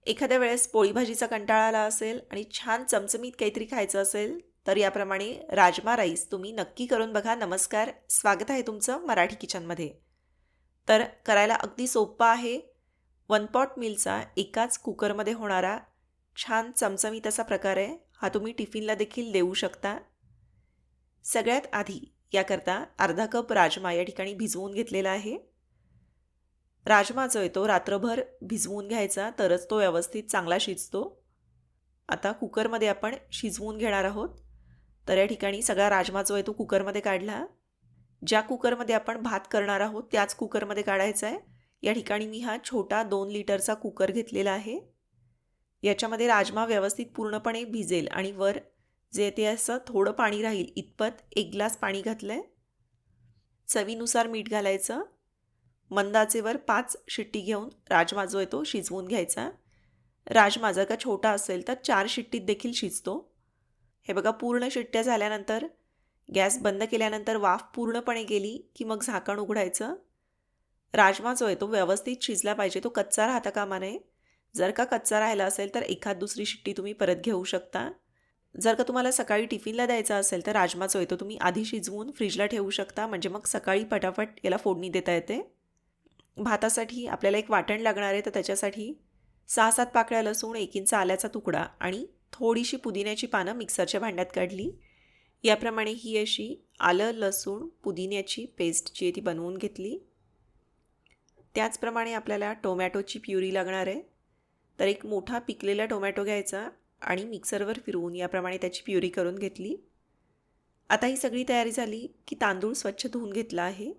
एखाद्या वेळेस पोळी भाजीचा कंटाळा आला असेल आणि छान चमचमीत काहीतरी खायचं असेल तर याप्रमाणे राजमा राईस तुम्ही नक्की करून बघा. नमस्कार, स्वागत आहे तुमचं मराठी किचनमध्ये. तर करायला अगदी सोपं आहे. वन पॉट मीलचा एकाच कुकरमध्ये होणारा छान चमचमीत असा प्रकार आहे. हा तुम्ही टिफिनला देखील देऊ शकता. सगळ्यात आधी याकरता अर्धा कप राजमा या ठिकाणी भिजवून घेतलेला आहे. राजमा जो आहे तो रात्रभर भिजवून घ्यायचा, तरच तो व्यवस्थित चांगला शिजतो. आता कुकरमध्ये आपण शिजवून घेणार आहोत. तर या ठिकाणी सगळा राजमा जो आहे तो कुकरमध्ये काढला. ज्या कुकरमध्ये आपण भात करणार आहोत त्याच कुकरमध्ये काढायचा आहे. या ठिकाणी मी हा छोटा 2 लिटरचा कुकर घेतलेला आहे. याच्यामध्ये राजमा व्यवस्थित पूर्णपणे भिजेल आणि वर जे ते असं थोडं पाणी राहील इतपत 1 ग्लास पाणी घातलं आहे. चवीनुसार मीठ घालायचं. मंद आचेवर 5 शिट्टी घेऊन राजमा जो आहे तो शिजवून घ्यायचा. राजमा जर का छोटा असेल तर 4 शिट्टीत देखील शिजतो. हे बघा, पूर्ण शिट्ट्या झाल्यानंतर गॅस बंद केल्यानंतर वाफ पूर्णपणे गेली की मग झाकण उघडायचं. राजमा जो आहे तो व्यवस्थित शिजला पाहिजे, तो कच्चा राहता कामा नये. जर का कच्चा राहिला असेल तर एखाद दुसरी शिट्टी तुम्ही परत घेऊ शकता. जर का तुम्हाला सकाळी टिफिनला द्यायचा असेल तर राजमा जो आहे तो तुम्ही आधी शिजवून फ्रीजला ठेवू शकता, म्हणजे मग सकाळी पटापट याला फोडणी देता येते. भातासाठी आपल्याला एक वाटण लागणार आहे, तर त्याच्यासाठी 6-7 पाकळ्या लसूण, 1 इंच आल्याचा तुकडा आणि थोडीशी पुदिन्याची पानं मिक्सरच्या भांड्यात काढली. याप्रमाणे ही अशी आलं लसूण पुदिन्याची पेस्ट जी आहे ती बनवून घेतली. त्याचप्रमाणे आपल्याला टोमॅटोची प्युरी लागणार आहे. तर एक मोठा पिकलेला टोमॅटो घ्यायचा आणि मिक्सरवर फिरवून याप्रमाणे त्याची प्युरी करून घेतली. आता ही सगळी तयारी झाली की तांदूळ स्वच्छ धुवून घेतला आहे.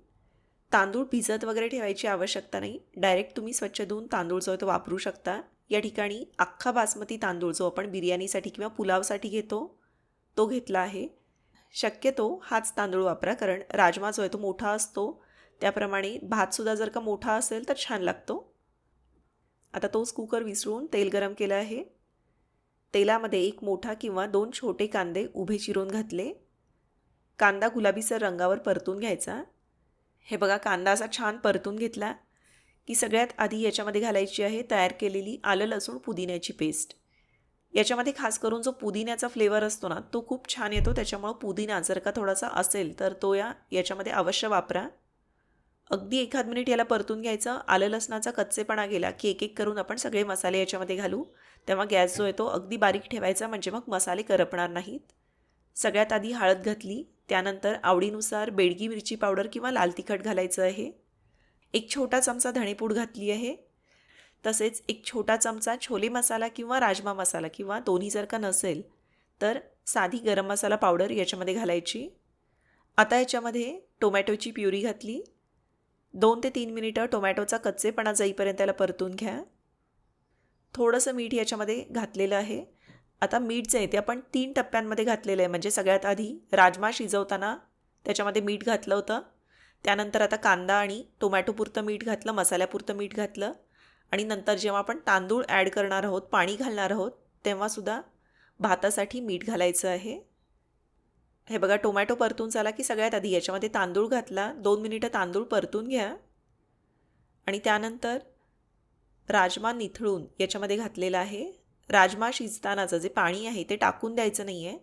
तांदूळ भिजत वगैरे ठेवायची आवश्यकता नाही, डायरेक्ट तुम्ही स्वच्छ धुवून तांदूळ जो आहे तो वापरू शकता. या ठिकाणी अख्खा बासमती तांदूळ जो आपण बिर्याणीसाठी किंवा पुलावसाठी घेतो तो घेतला आहे. शक्यतो हाच तांदूळ वापरा, कारण राजमा जो आहे तो मोठा असतो, त्याप्रमाणे भातसुद्धा जर का मोठा असेल तर छान लागतो. आता तोच कुकर विसळून तेल गरम केलं आहे. तेलामध्ये एक मोठा किंवा 2 छोटे कांदे उभे चिरून घातले. कांदा गुलाबीसर रंगावर परतून घ्यायचा. हे बघा, कांदा असा छान परतून घेतला की सगळ्यात आधी याच्यामध्ये घालायची आहे तयार केलेली आलं लसूण पुदिन्याची पेस्ट. याच्यामध्ये खास करून जो पुदिन्याचा फ्लेवर असतो ना तो खूप छान येतो, त्याच्यामुळं पुदिना जर का थोडासा असेल तर तो याच्यामध्ये अवश्य वापरा. अगदी एखाद मिनिट याला परतून घ्यायचं. आलं लसणाचा कच्चेपणा गेला की एक एक करून आपण सगळे मसाले याच्यामध्ये घालू. तेव्हा गॅस जो आहे तो अगदी बारीक ठेवायचा, म्हणजे मग मसाले करपणार नाहीत. सगळ्यात आधी हळद घातली. त्यानंतर आवडीनुसार बेडगी मिरची पावडर किंवा लाल तिखट घालायचं आहे. एक छोटा चमचा धणेपूड घातली आहे. तसेच एक छोटा चमचा छोले मसाला किंवा राजमा मसाला किंवा दोन्ही जर का नसेल तर साधी गरम मसाला पावडर याच्यामध्ये घालायची. आता याच्यामध्ये टोमॅटोची प्युरी घातली. 2 ते 3 मिनिटं टोमॅटोचा कच्चेपणा जाईपर्यंत त्याला परतून घ्या. थोडंसं मीठ याच्यामध्ये घातलेलं आहे. आता मीठ जे आहे ते आपण 3 टप्प्यांमध्ये घातलेलं आहे, म्हणजे सगळ्यात आधी राजमा शिजवताना त्याच्यामध्ये मीठ घातलं होतं. त्यानंतर आता कांदा आणि टोमॅटोपुरतं मीठ घातलं, मसाल्यापुरतं मीठ घातलं आणि नंतर जेव्हा आपण तांदूळ ॲड करणार आहोत, पाणी घालणार आहोत, तेव्हासुद्धा भातासाठी मीठ घालायचं आहे. हे बघा, टोमॅटो परतून झाला की सगळ्यात आधी याच्यामध्ये तांदूळ घातला. 2 मिनिटं तांदूळ परतून घ्या आणि त्यानंतर राजमा निथळून याच्यामध्ये घातलेला आहे. राजमा शिजतानाचं जे पाणी आहे ते टाकून द्यायचं नाही आहे,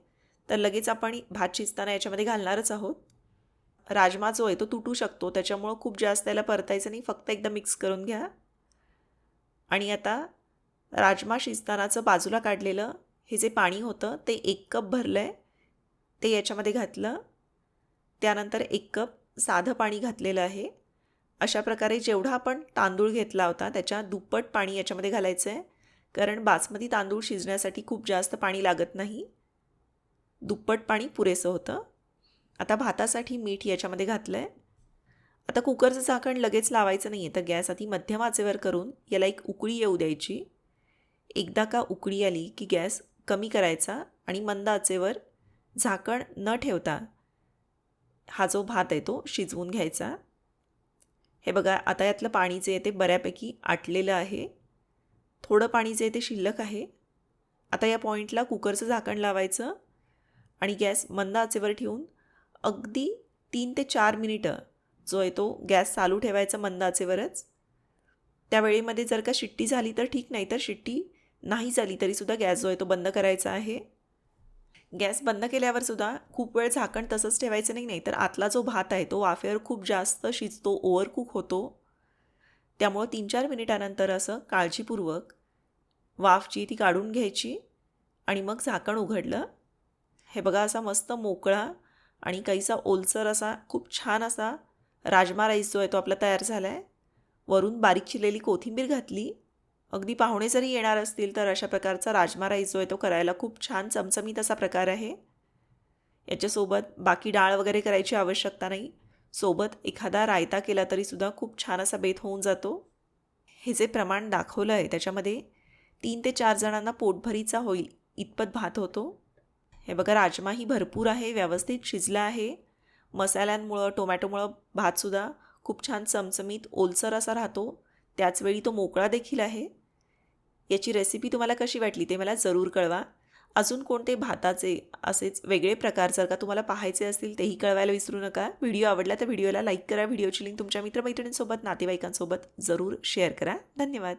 तर लगेच आपण भात शिजताना याच्यामध्ये घालणारच आहोत. राजमा जो आहे तो तुटू शकतो, त्याच्यामुळं खूप जास्त त्याला परतायचं नाही, फक्त एकदा मिक्स करून घ्या. आणि आता राजमा शिजतानाचं बाजूला काढलेलं हे जे पाणी होतं ते 1 कप भरलं आहे, ते याच्यामध्ये घातलं. त्यानंतर 1 कप साधं पाणी घातलेलं आहे. अशा प्रकारे जेवढा आपण तांदूळ घेतला होता त्याच्या दुप्पट पाणी याच्यामध्ये घालायचं आहे, कारण बासमती तांदूळ शिजण्यासाठी खूप जास्त पाणी लागत नाही, दुप्पट पाणी पुरेसं होतं. आता भातासाठी मीठ याच्यामध्ये घातलं आहे. आता कुकरचं झाकण लगेच लावायचं नाही आहे, तर गॅस आधी मध्यम आचेवर करून याला एक उकळी येऊ द्यायची. एकदा का उकळी आली की गॅस कमी करायचा आणि मंद आचेवर झाकण न ठेवता हा जो भात आहे तो शिजवून घ्यायचा. हे बघा, आता यातलं पाणी जे आहे ते बऱ्यापैकी आटलेलं आहे. थोडं पाणी जे आहे ते शिल्लक आहे. आता या पॉईंटला कुकरचं झाकण लावायचं आणि गॅस मंद आचेवर ठेवून अगदी 3 ते 4 मिनिटं जो आहे तो गॅस चालू ठेवायचा मंद आचेवरच. त्या वेळेमध्ये जर का शिट्टी झाली तर ठीक, नाही तर शिट्टी नाही झाली तरीसुद्धा गॅस जो आहे तो बंद करायचा आहे. गॅस बंद केल्यावर सुद्धा खूप वेळ झाकण तसंच ठेवायचं नाही, तर आतला जो भात आहे तो वाफेवर खूप जास्त शिजतो, ओव्हरकुक होतो. त्यामुळं 3-4 मिनिटानंतर असं काळजीपूर्वक वाफ जी ती काढून घ्यायची आणि मग झाकण उघडलं. हे बघा असा मस्त मोकळा आणि काहीसा ओलसर असा खूप छान असा राजमा राईस जो आहे तो आपला तयार झाला आहे. वरून बारीक चिरलेली कोथिंबीर घातली. अगदी पाहुणे जरी येणार असतील तर अशा प्रकारचा राजमा राईस जो आहे तो करायला खूप छान चमचमीत असा प्रकार आहे. याच्यासोबत बाकी डाळ वगैरे करायची आवश्यकता नाही. सोबत एखादा रायता केला तरीसुद्धा खूप छान असा बेत होऊन जातो. हे जे प्रमाण दाखवलं आहे त्याच्यामध्ये 3 ते 4 जणांना पोटभरीचा होईल इतपत भात होतो. हे बघा राजमाही भरपूर आहे, व्यवस्थित शिजला आहे. मसाल्यांमुळं टोमॅटोमुळं भातसुद्धा खूप छान चमचमीत ओलसर असा राहतो. त्याचवेळी तो मोकळा देखील आहे. याची रेसिपी तुम्हाला कशी वाटली ते मला जरूर कळवा. अजून कोणते भाताचे असेच वेगळे प्रकार जर का तुम्हाला पाहायचे असतील तेही कळवायला विसरू नका. व्हिडिओ आवडला तर व्हिडिओला लाईक करा. व्हिडिओची लिंक तुमच्या मित्रमैत्रिणींसोबत नातेवाईकांसोबत जरूर शेअर करा. धन्यवाद.